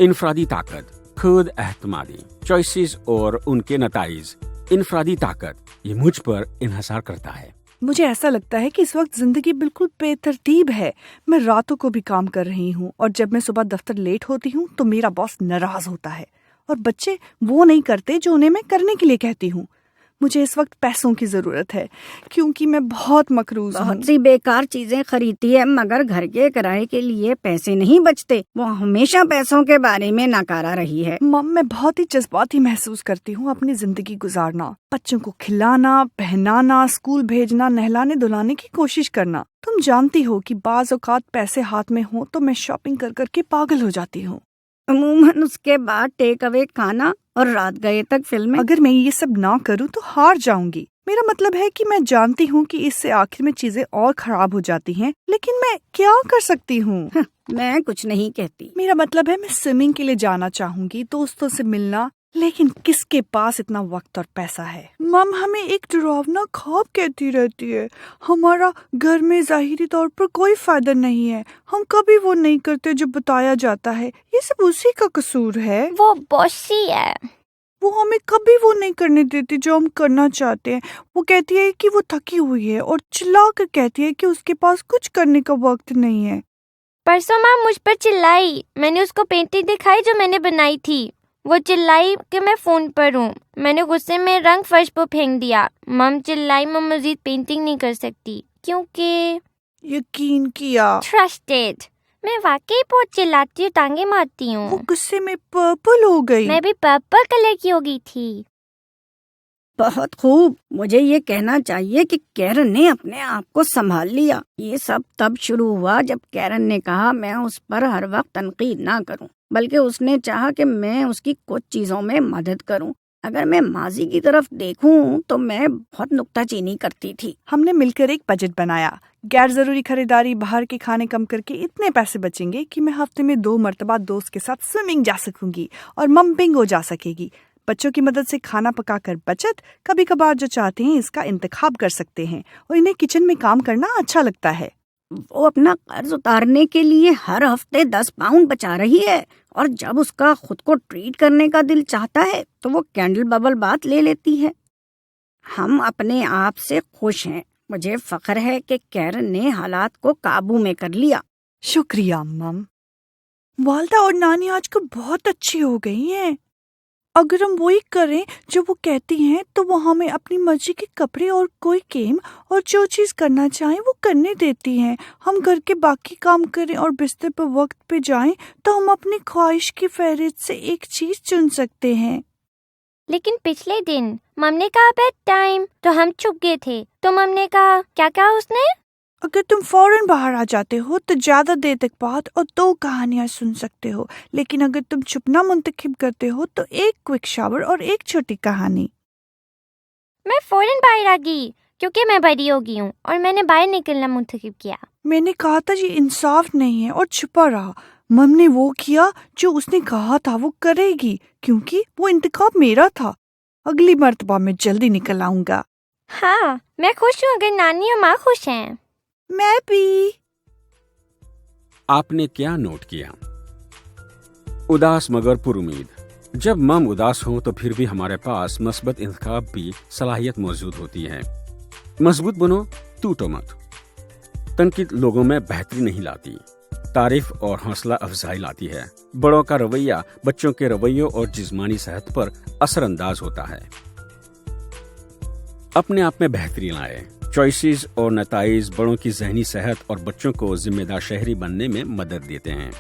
انفرادی طاقت، خود اعتمادی، چوائسز اور ان کے نتائج۔ انفرادی طاقت، یہ مجھ پر انحصار کرتا ہے۔ مجھے ایسا لگتا ہے کہ اس وقت زندگی بالکل بے ترتیب ہے۔ میں راتوں کو بھی کام کر رہی ہوں، اور جب میں صبح دفتر لیٹ ہوتی ہوں تو میرا باس ناراض ہوتا ہے، اور بچے وہ نہیں کرتے جو انہیں میں کرنے کے لیے کہتی ہوں۔ مجھے اس وقت پیسوں کی ضرورت ہے کیونکہ میں بہت مقروض ہوں۔ بہت سی بیکار چیزیں خریدتی ہے مگر گھر کے کرائے کے لیے پیسے نہیں بچتے۔ وہ ہمیشہ پیسوں کے بارے میں ناکارہ رہی ہے۔ مم، میں بہت ہی جذباتی محسوس کرتی ہوں اپنی زندگی گزارنا، بچوں کو کھلانا، پہنانا، اسکول بھیجنا، نہلانے دھلانے کی کوشش کرنا۔ تم جانتی ہو کہ بعض اوقات پیسے ہاتھ میں ہوں تو میں شاپنگ کر کر کے پاگل ہو جاتی ہوں۔ عموماً اس کے بعد ٹیک اوے کھانا اور رات گئے تک فلمیں۔ اگر میں یہ سب نہ کروں تو ہار جاؤں گی۔ میرا مطلب ہے کہ میں جانتی ہوں کہ اس سے آخر میں چیزیں اور خراب ہو جاتی ہیں، لیکن میں کیا کر سکتی ہوں؟ میں کچھ نہیں کہتی۔ میرا مطلب ہے میں سوئمنگ کے لیے جانا چاہوں گی، دوستوں سے ملنا، لیکن کس کے پاس اتنا وقت اور پیسہ ہے؟ مم ہمیں ایک ڈراونا خواب کہتی رہتی ہے، ہمارا گھر میں ظاہری طور پر کوئی فائدہ نہیں ہے، ہم کبھی وہ نہیں کرتے جو بتایا جاتا ہے، یہ سب اسی کا قصور ہے۔ وہ بوسی ہے۔ وہ ہمیں کبھی وہ نہیں کرنے دیتی جو ہم کرنا چاہتے ہیں۔ وہ کہتی ہے کہ وہ تھکی ہوئی ہے اور چلا کر کہتی ہے کہ اس کے پاس کچھ کرنے کا وقت نہیں ہے۔ پرسوں ماں مجھ پر چلائی، میں نے اس کو پینٹنگ دکھائی جو میں نے بنائی تھی، وہ چلائی کہ میں فون پر ہوں۔ میں نے غصے میں رنگ فرش پر پھینک دیا۔ مم چلائی میں مزید پینٹنگ نہیں کر سکتی کیونکہ یقین کیا ٹرسٹڈ۔ میں واقعی بہت چلاتی ہوں، ٹانگیں مارتی وہ ہوں۔ غصے میں پرپل ہو گئی۔ میں بھی پرپل کلر کی ہو گئی تھی۔ بہت خوب۔ مجھے یہ کہنا چاہیے کہ کیرن نے اپنے آپ کو سنبھال لیا۔ یہ سب تب شروع ہوا جب کیرن نے کہا میں اس پر ہر وقت تنقید نہ کروں، بلکہ اس نے چاہا کہ میں اس کی کچھ چیزوں میں مدد کروں۔ اگر میں ماضی کی طرف دیکھوں تو میں بہت نکتہ چینی کرتی تھی۔ ہم نے مل کر ایک بجٹ بنایا، غیر ضروری خریداری، باہر کے کھانے کم کر کے اتنے پیسے بچیں گے کہ میں ہفتے میں 2 مرتبہ دوست کے ساتھ سوئمنگ جا سکوں گی اور مم بنگو جا سکے گی۔ بچوں کی مدد سے کھانا پکا کر بچت، کبھی کبھار جو چاہتے ہیں اس کا انتخاب کر سکتے ہیں، اور انہیں کچن میں کام کرنا اچھا لگتا ہے۔ وہ اپنا قرض اتارنے کے لیے ہر ہفتے 10 پاؤنڈ بچا رہی ہے، اور جب اس کا خود کو ٹریٹ کرنے کا دل چاہتا ہے تو وہ کینڈل ببل بات لے لیتی ہے۔ ہم اپنے آپ سے خوش ہیں۔ مجھے فخر ہے کہ کیرن نے حالات کو قابو میں کر لیا۔ شکریہ مم۔ والدہ اور نانی آج کل بہت اچھی ہو گئی ہیں۔ اگر ہم وہی کریں جو وہ کہتی ہیں تو وہ ہمیں اپنی مرضی کے کپڑے اور کوئی گیم اور جو چیز کرنا چاہیں وہ کرنے دیتی ہیں۔ ہم گھر کے باقی کام کریں اور بستر پر وقت پہ جائیں تو ہم اپنی خواہش کی فہرست سے ایک چیز چن سکتے ہیں۔ لیکن پچھلے دن مم نے کہا بیڈ ٹائم تو ہم چھپ گئے تھے، تو مم نے کہا کیا کہا اس نے؟ اگر تم فوراً باہر آ جاتے ہو تو زیادہ دیر تک بات اور 2 کہانیاں سن سکتے ہو، لیکن اگر تم چھپنا منتخب کرتے ہو تو ایک کوئک شاور اور ایک چھوٹی کہانی۔ میں فوراً باہر آ گئی کیونکہ میں بڑی ہو گئی ہوں اور میں نے باہر نکلنا منتخب کیا۔ میں نے کہا تھا یہ انصاف نہیں ہے اور چھپا رہا۔ مم نے وہ کیا جو اس نے کہا تھا وہ کرے گی کیونکہ وہ انتخاب میرا تھا۔ اگلی مرتبہ میں جلدی نکل آؤں گا۔ ہاں میں خوش ہوں اگر نانی اور ماں خوش ہیں۔ میں بھی۔ آپ نے کیا نوٹ کیا؟ اداس مگر پر امید۔ جب مم اداس ہوں تو پھر بھی ہمارے پاس مثبت انتخاب بھی صلاحیت موجود ہوتی ہے۔ مضبوط بنو، ٹوٹو مت۔ تنقید لوگوں میں بہتری نہیں لاتی، تعریف اور حوصلہ افزائی لاتی ہے۔ بڑوں کا رویہ بچوں کے رویوں اور جسمانی صحت پر اثر انداز ہوتا ہے۔ اپنے آپ میں بہتری لائے۔ چوائسز اور نتائج بڑوں کی ذہنی صحت اور بچوں کو ذمہ دار شہری بننے میں مدد دیتے ہیں۔